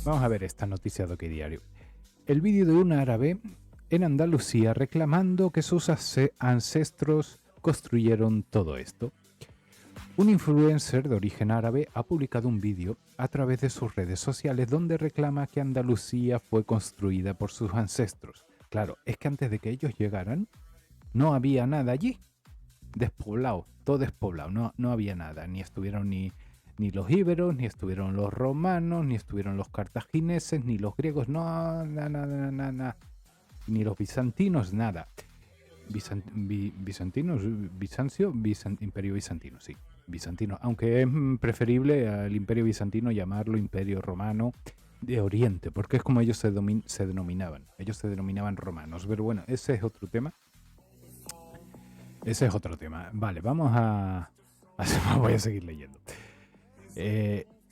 Vamos a ver esta noticia de OK Diario. El vídeo de un árabe en Andalucía reclamando que sus ancestros construyeron todo esto. Un influencer de origen árabe ha publicado un vídeo a través de sus redes sociales donde reclama que Andalucía fue construida por sus ancestros. Claro, es que antes de que ellos llegaran no había nada allí. Despoblado, todo despoblado, no había nada. Ni estuvieron ni los íberos, ni estuvieron los romanos, ni estuvieron los cartagineses, ni los griegos, nada. Ni los bizantinos, nada. Bizantinos, Bizancio, Imperio Bizantino, sí. Bizantino, aunque es preferible al Imperio Bizantino llamarlo Imperio Romano de Oriente, porque es como ellos se denominaban. Ellos se denominaban romanos, pero bueno, ese es otro tema. Vale, vamos a voy a seguir leyendo.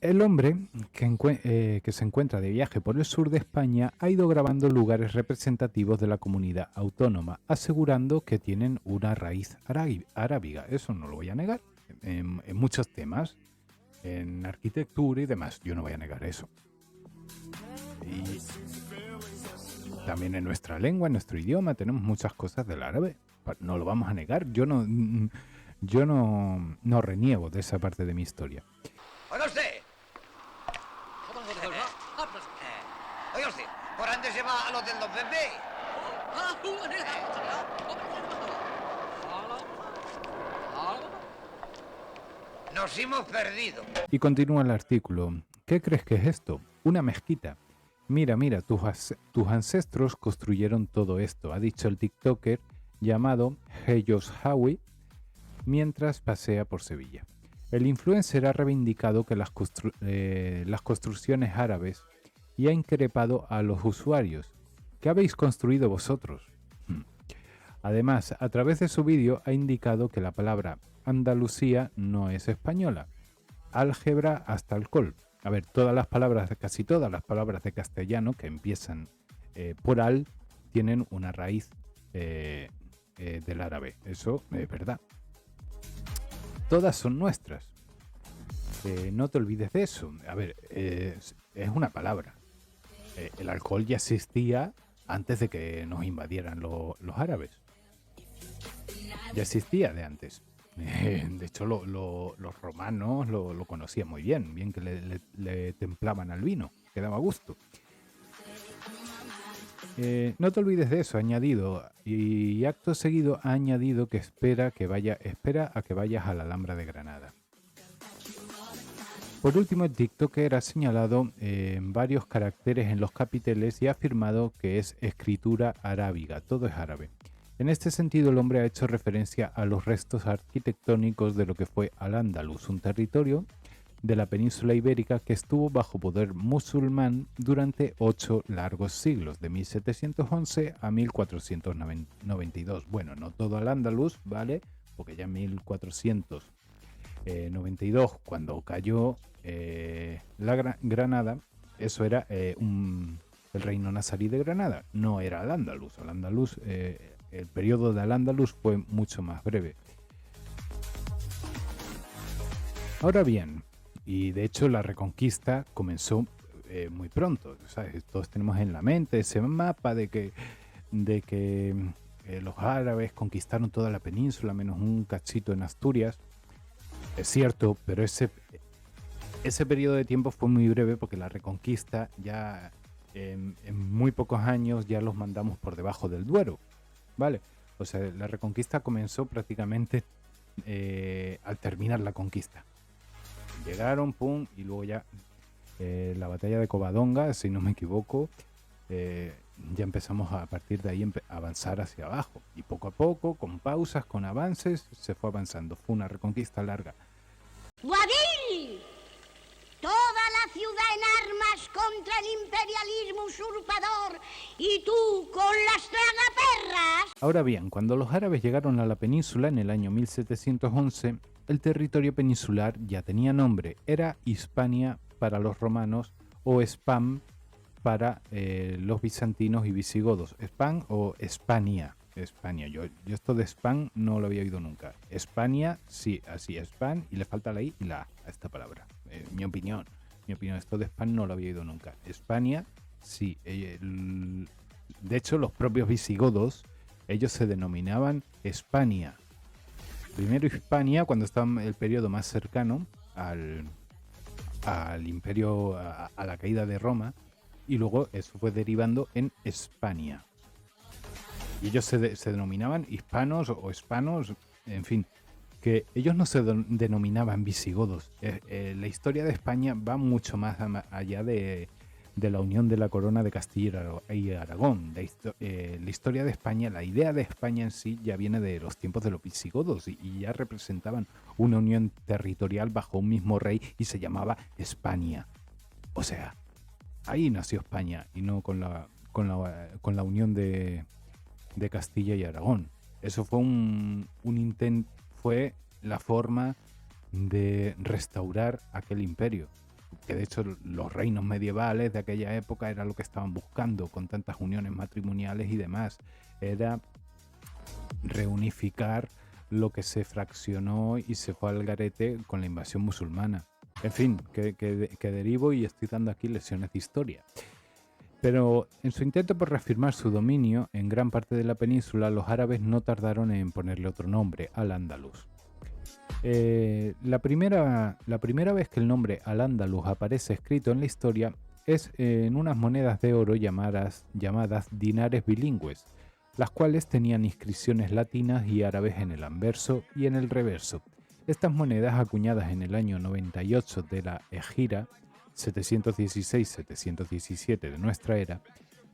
El hombre que se encuentra de viaje por el sur de España ha ido grabando lugares representativos de la comunidad autónoma, asegurando que tienen una raíz arábiga. Eso no lo voy a negar. En muchos temas, en arquitectura y demás, yo no voy a negar eso. Y también en nuestra lengua, en nuestro idioma, tenemos muchas cosas del árabe. No lo vamos a negar. Yo no reniego de esa parte de mi historia. Oiga usted. Oiga usted, ¿por dónde se va a los del Don Pepe? Nos hemos perdido. Y continúa el artículo. ¿Qué crees que es esto? Una mezquita. Mira, tus ancestros construyeron todo esto, ha dicho el TikToker llamado Heyos Hawi mientras pasea por Sevilla. El influencer ha reivindicado que las construcciones árabes y ha increpado a los usuarios. ¿Qué habéis construido vosotros? Además, a través de su vídeo ha indicado que la palabra Andalucía no es española. Álgebra hasta alcohol. A ver, casi todas las palabras de castellano que empiezan por al tienen una raíz del árabe. Eso es verdad. Todas son nuestras. No te olvides de eso. A ver, es una palabra. El alcohol ya existía antes de que nos invadieran los árabes. Ya existía de antes. De hecho, los romanos lo conocían muy bien que le templaban al vino, que daba gusto. No te olvides de eso, ha añadido, y acto seguido ha añadido que espera a que vayas a la Alhambra de Granada. Por último, el TikToker ha señalado varios caracteres en los capiteles y ha afirmado que es escritura arábiga, todo es árabe. En este sentido, el hombre ha hecho referencia a los restos arquitectónicos de lo que fue Al-Ándalus, un territorio de la península ibérica que estuvo bajo poder musulmán durante 8 largos siglos, de 1711 a 1492. Bueno, no todo Al-Ándalus, ¿vale? Porque ya en 1492, cuando cayó la Granada, eso era el reino nazarí de Granada, no era Al-Ándalus. Al-Ándalus, el periodo de Al-Ándalus fue mucho más breve. Ahora bien, y de hecho la Reconquista comenzó muy pronto, ¿sabes? Todos tenemos en la mente ese mapa de que los árabes conquistaron toda la península menos un cachito en Asturias. Es cierto, pero ese periodo de tiempo fue muy breve porque la Reconquista ya en muy pocos años ya los mandamos por debajo del Duero, ¿vale? O sea, la Reconquista comenzó prácticamente al terminar la conquista. Llegaron, pum, y luego ya la batalla de Covadonga, si no me equivoco, ya empezamos a partir de ahí a avanzar hacia abajo. Y poco a poco, con pausas, con avances, se fue avanzando. Fue una reconquista larga. ¡Guadil! Toda la ciudad en armas contra el imperialismo usurpador y tú con las tragaperras. Ahora bien, cuando los árabes llegaron a la península en el año 1711, el territorio peninsular ya tenía nombre. Era Hispania para los romanos o Spam para los bizantinos y visigodos. Spam o España. España. Yo esto de Spam no lo había oído nunca. España, sí, así, Spam, y le falta la I y la A a esta palabra. Mi opinión. Mi opinión, esto de España no lo había ido nunca. España, sí. De hecho, los propios visigodos, ellos se denominaban España. Primero Hispania, cuando estaba en el periodo más cercano al imperio, a la caída de Roma, y luego eso fue derivando en España. Y ellos se denominaban hispanos o hispanos, en fin, que ellos no se denominaban visigodos. La historia de España va mucho más allá de la unión de la corona de Castilla y Aragón. La historia de España, la idea de España en sí ya viene de los tiempos de los visigodos y ya representaban una unión territorial bajo un mismo rey y se llamaba España. O sea, ahí nació España y no con la unión de Castilla y Aragón. Eso fue un intento, fue la forma de restaurar aquel imperio. Que de hecho los reinos medievales de aquella época era lo que estaban buscando con tantas uniones matrimoniales y demás. Era reunificar lo que se fraccionó y se fue al garete con la invasión musulmana. En fin, que derivo y estoy dando aquí lecciones de historia. Pero en su intento por reafirmar su dominio en gran parte de la península, los árabes no tardaron en ponerle otro nombre, Al-Ándalus. La primera vez que el nombre Al-Ándalus aparece escrito en la historia es en unas monedas de oro llamadas dinares bilingües, las cuales tenían inscripciones latinas y árabes en el anverso y en el reverso. Estas monedas, acuñadas en el año 98 de la Egira, 716-717 de nuestra era,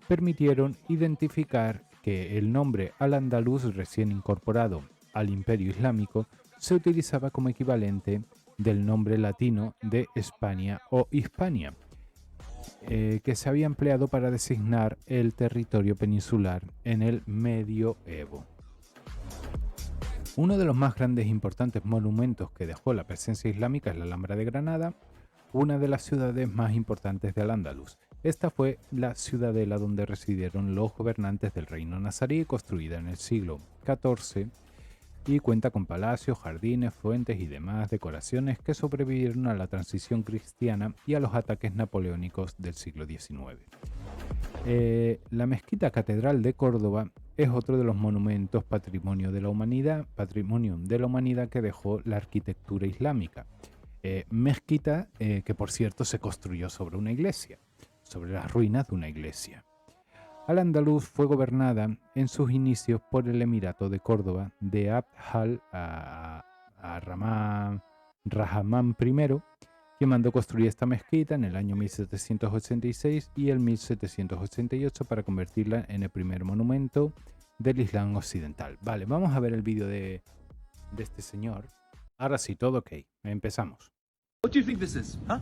permitieron identificar que el nombre Al-Ándalus, recién incorporado al Imperio Islámico, se utilizaba como equivalente del nombre latino de España o Hispania, que se había empleado para designar el territorio peninsular en el Medioevo. Uno de los más grandes e importantes monumentos que dejó la presencia islámica es la Alhambra de Granada, una de las ciudades más importantes de Al-Ándalus. Esta fue la ciudadela donde residieron los gobernantes del reino nazarí, construida en el siglo XIV, y cuenta con palacios, jardines, fuentes y demás decoraciones que sobrevivieron a la transición cristiana y a los ataques napoleónicos del siglo XIX. La mezquita catedral de Córdoba es otro de los monumentos patrimonio de la humanidad que dejó la arquitectura islámica. Mezquita que por cierto se construyó sobre una iglesia, sobre las ruinas de una iglesia. Al-Ándalus fue gobernada en sus inicios por el Emirato de Córdoba de Abd al-Rahman I, quien mandó construir esta mezquita en el año 1786 y el 1788 para convertirla en el primer monumento del Islam occidental. Vale, vamos a ver el vídeo de este señor. Ahora sí, todo ok. Empezamos. What do you think this is? Huh?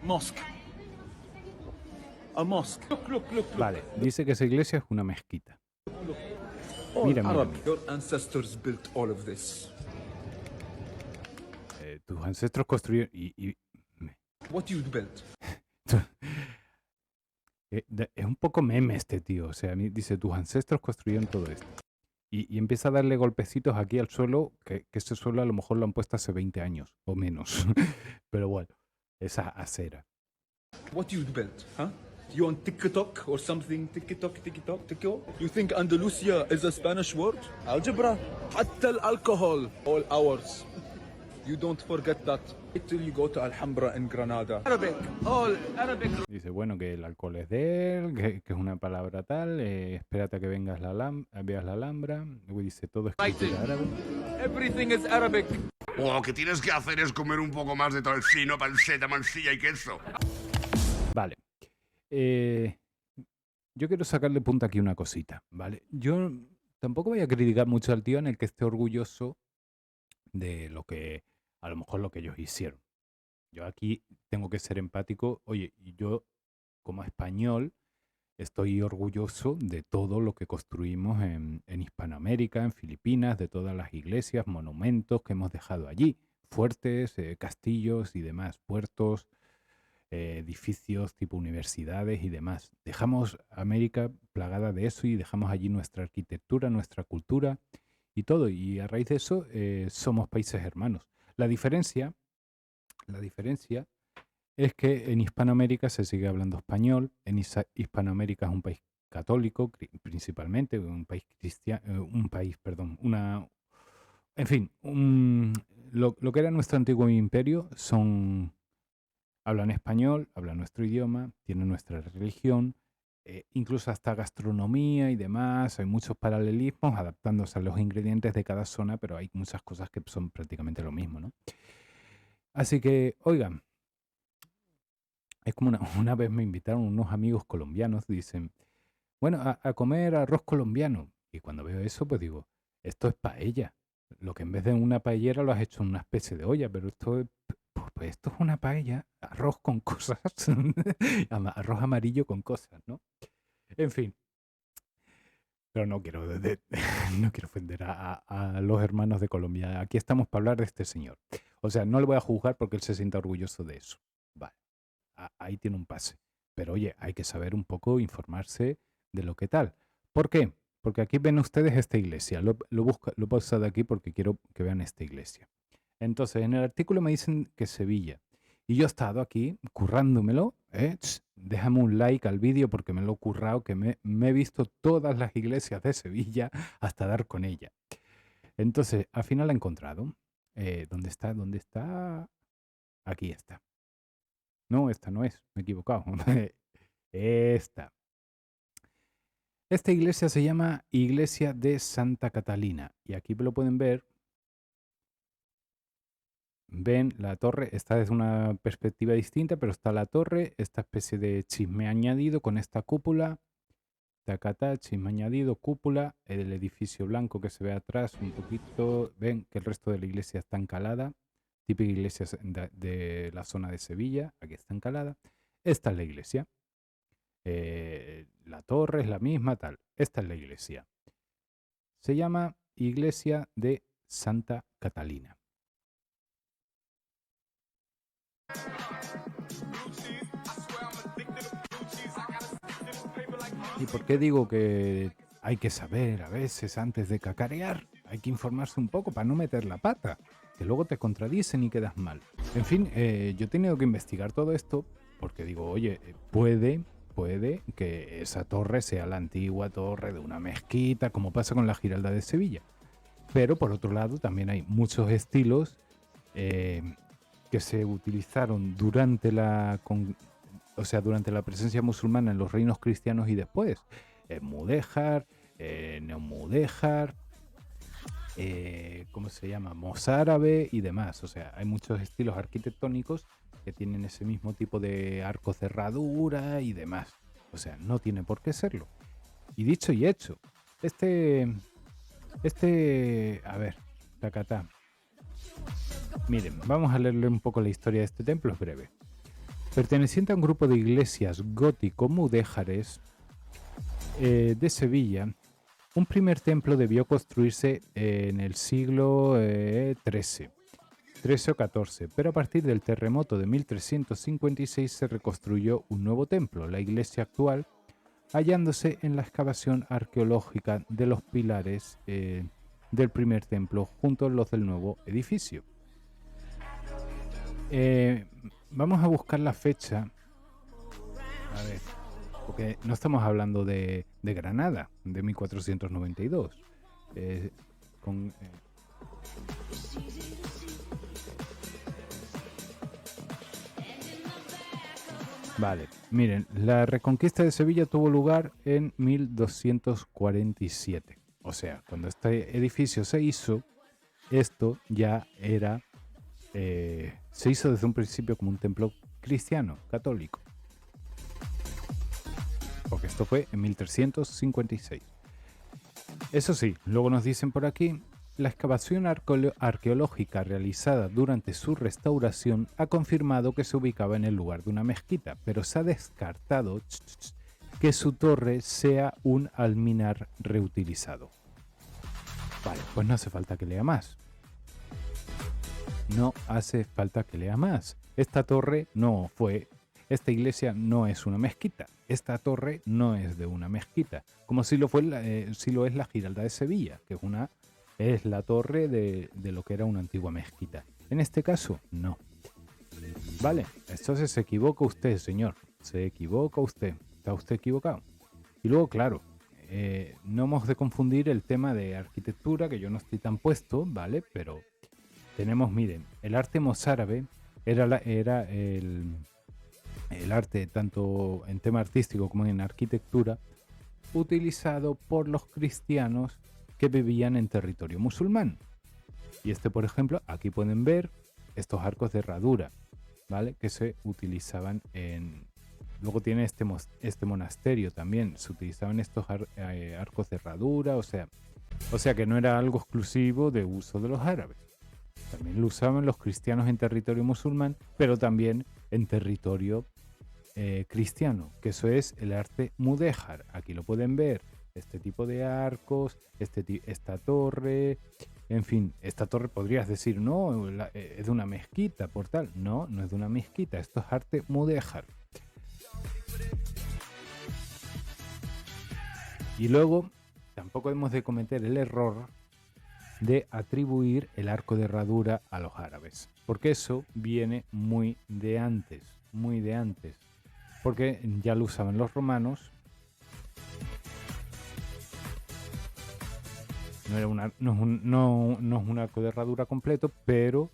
Mosque. A mosque. Look. Vale, dice que esa iglesia es una mezquita. Mira. Your ancestors built all of this. Tus ancestros construyeron What you built? Es un poco meme este tío. O sea, dice, tus ancestros construyeron todo esto. Y empieza a darle golpecitos aquí al suelo, que ese suelo a lo mejor lo han puesto hace 20 años o menos. Pero bueno, esa acera. What you built? Huh? You on TikTok or something? TikTok? You think Andalusia is a Spanish word? Algebra? حتى alcohol, all ours. You don't forget that till you go to Alhambra in Granada. Arabic, all Arabic. Dice, bueno, que el alcohol es de él, que es una palabra tal, espérate a que veas la Alhambra. Dice, todo escrito en árabe. Everything is Arabic. Lo que tienes que hacer es comer un poco más de tocino, panceta, mansilla y queso. Vale. Yo quiero sacarle punta aquí una cosita, ¿vale? Yo tampoco voy a criticar mucho al tío en el que esté orgulloso de lo que, a lo mejor lo que ellos hicieron. Yo aquí tengo que ser empático. Oye, yo como español estoy orgulloso de todo lo que construimos en Hispanoamérica, en Filipinas, de todas las iglesias, monumentos que hemos dejado allí, fuertes, castillos y demás, puertos, edificios tipo universidades y demás. Dejamos América plagada de eso y dejamos allí nuestra arquitectura, nuestra cultura y todo. Y a raíz de eso somos países hermanos. La diferencia es que en Hispanoamérica se sigue hablando español. En Hispanoamérica es un país católico, principalmente, un país cristiano, en fin, lo que era nuestro antiguo imperio hablan español, hablan nuestro idioma, tienen nuestra religión, incluso hasta gastronomía y demás. Hay muchos paralelismos adaptándose a los ingredientes de cada zona, pero hay muchas cosas que son prácticamente lo mismo, ¿no? Así que, oigan, es como una vez me invitaron unos amigos colombianos, dicen, bueno, a comer arroz colombiano. Y cuando veo eso, pues digo, esto es paella. Lo que en vez de una paellera lo has hecho en una especie de olla, pero pues esto es una paella, arroz con cosas, arroz amarillo con cosas, ¿no? En fin, pero no quiero, no quiero ofender a los hermanos de Colombia. Aquí estamos para hablar de este señor. O sea, no le voy a juzgar porque él se sienta orgulloso de eso. Vale, ahí tiene un pase. Pero oye, hay que saber un poco, informarse de lo que tal. ¿Por qué? Porque aquí ven ustedes esta iglesia. Lo he pausado aquí porque quiero que vean esta iglesia. Entonces, en el artículo me dicen que Sevilla. Y yo he estado aquí currándomelo. Déjame un like al vídeo porque me lo he currado, que me he visto todas las iglesias de Sevilla hasta dar con ella. Entonces, al final la he encontrado. ¿Dónde está? ¿Dónde está? Aquí está. No, esta no es. Me he equivocado. Esta. Esta iglesia se llama Iglesia de Santa Catalina. Y aquí lo pueden ver. Ven la torre, está desde una perspectiva distinta, pero está la torre, esta especie de chisme añadido con esta cúpula. Tacatá, chisme añadido, cúpula, el edificio blanco que se ve atrás un poquito. Ven que el resto de la iglesia está encalada. Típica iglesia de la zona de Sevilla, aquí está encalada. Esta es la iglesia. La torre es la misma, tal. Esta es la iglesia. Se llama Iglesia de Santa Catalina. ¿Y por qué digo que hay que saber a veces antes de cacarear? Hay que informarse un poco para no meter la pata, que luego te contradicen y quedas mal. En fin, yo he tenido que investigar todo esto porque digo, oye, puede que esa torre sea la antigua torre de una mezquita, como pasa con la Giralda de Sevilla. Pero por otro lado también hay muchos estilos que se utilizaron durante la presencia musulmana en los reinos cristianos y después. Mudéjar, neomudéjar, ¿cómo se llama? Mozárabe y demás. O sea, hay muchos estilos arquitectónicos que tienen ese mismo tipo de arco cerradura y demás. O sea, no tiene por qué serlo. Y dicho y hecho, a ver, tacatá. Miren, vamos a leerle un poco la historia de este templo, es breve. Perteneciente a un grupo de iglesias gótico-mudéjares de Sevilla, un primer templo debió construirse en el siglo XIII o XIV, pero a partir del terremoto de 1356 se reconstruyó un nuevo templo, la iglesia actual, hallándose en la excavación arqueológica de los pilares del primer templo junto a los del nuevo edificio. Vamos a buscar la fecha. A ver, porque no estamos hablando de Granada, de 1492. Vale, miren, la reconquista de Sevilla tuvo lugar en 1247. O sea, cuando este edificio se hizo, esto ya era... se hizo desde un principio como un templo cristiano, católico. Porque esto fue en 1356. Eso sí, luego nos dicen por aquí, la excavación arqueológica realizada durante su restauración ha confirmado que se ubicaba en el lugar de una mezquita, pero se ha descartado que su torre sea un alminar reutilizado. Vale, pues no hace falta que lea más. No hace falta que lea más. Esta iglesia no es una mezquita. Esta torre no es de una mezquita. Como si lo es la Giralda de Sevilla, que es la torre de lo que era una antigua mezquita. En este caso, no. Vale, entonces se equivoca usted, señor. Se equivoca usted. Está usted equivocado. Y luego, claro, no hemos de confundir el tema de arquitectura, que yo no estoy tan puesto, ¿vale? Pero tenemos, miren, el arte mozárabe era el arte, tanto en tema artístico como en arquitectura, utilizado por los cristianos que vivían en territorio musulmán. Y por ejemplo, aquí pueden ver estos arcos de herradura, ¿vale? Que se utilizaban en... Luego tiene este monasterio también, se utilizaban estos arcos de herradura, o sea que no era algo exclusivo de uso de los árabes. También lo usaban los cristianos en territorio musulmán, pero también en territorio cristiano, que eso es el arte mudéjar. Aquí lo pueden ver, este tipo de arcos, esta torre, en fin, esta torre podrías decir, no, es de una mezquita, por tal. No, no es de una mezquita, esto es arte mudéjar. Y luego, tampoco hemos de cometer el error de atribuir el arco de herradura a los árabes, porque eso viene muy de antes, porque ya lo usaban los romanos. No es un arco de herradura completo, pero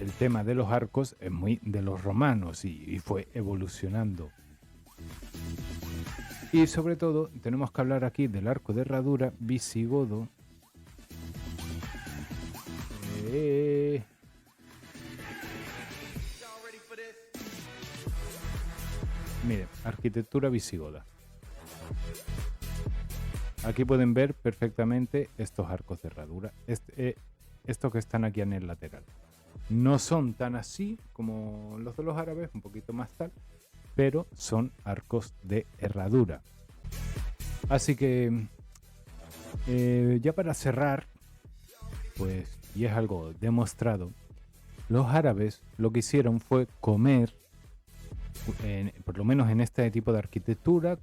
el tema de los arcos es muy de los romanos y fue evolucionando. Y sobre todo tenemos que hablar aquí del arco de herradura visigodo. Miren, arquitectura visigoda. Aquí pueden ver perfectamente estos arcos de herradura. Estos que están aquí en el lateral. No son tan así como los de los árabes, un poquito más tal, pero son arcos de herradura. Así que ya para cerrar, pues, y es algo demostrado, los árabes lo que hicieron fue comer, por lo menos en este tipo de arquitectura,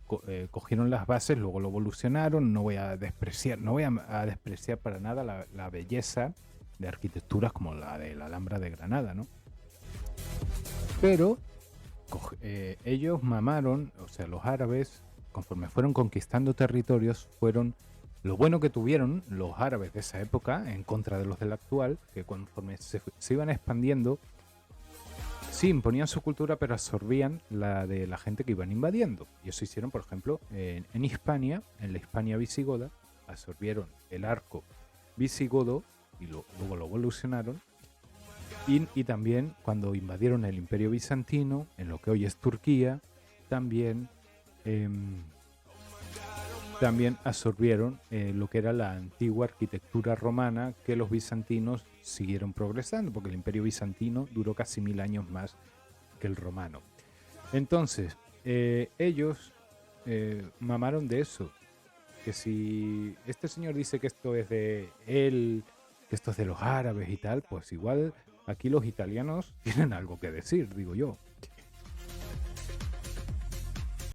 cogieron las bases, luego lo evolucionaron. No voy a despreciar para nada la belleza de arquitecturas como la de la Alhambra de Granada, ¿no? Pero ellos mamaron, o sea, los árabes, conforme fueron conquistando territorios, lo bueno que tuvieron los árabes de esa época, en contra de los del actual, que conforme se iban expandiendo, sí imponían su cultura, pero absorbían la de la gente que iban invadiendo. Y eso hicieron, por ejemplo, en Hispania, en la Hispania visigoda, absorbieron el arco visigodo y luego lo evolucionaron. Y también cuando invadieron el Imperio Bizantino, en lo que hoy es Turquía, también absorbieron lo que era la antigua arquitectura romana, que los bizantinos siguieron progresando, porque el Imperio Bizantino duró casi 1000 años más que el romano. Entonces, ellos mamaron de eso, que si este señor dice que esto es de él, que esto es de los árabes y tal, pues igual aquí los italianos tienen algo que decir, digo yo.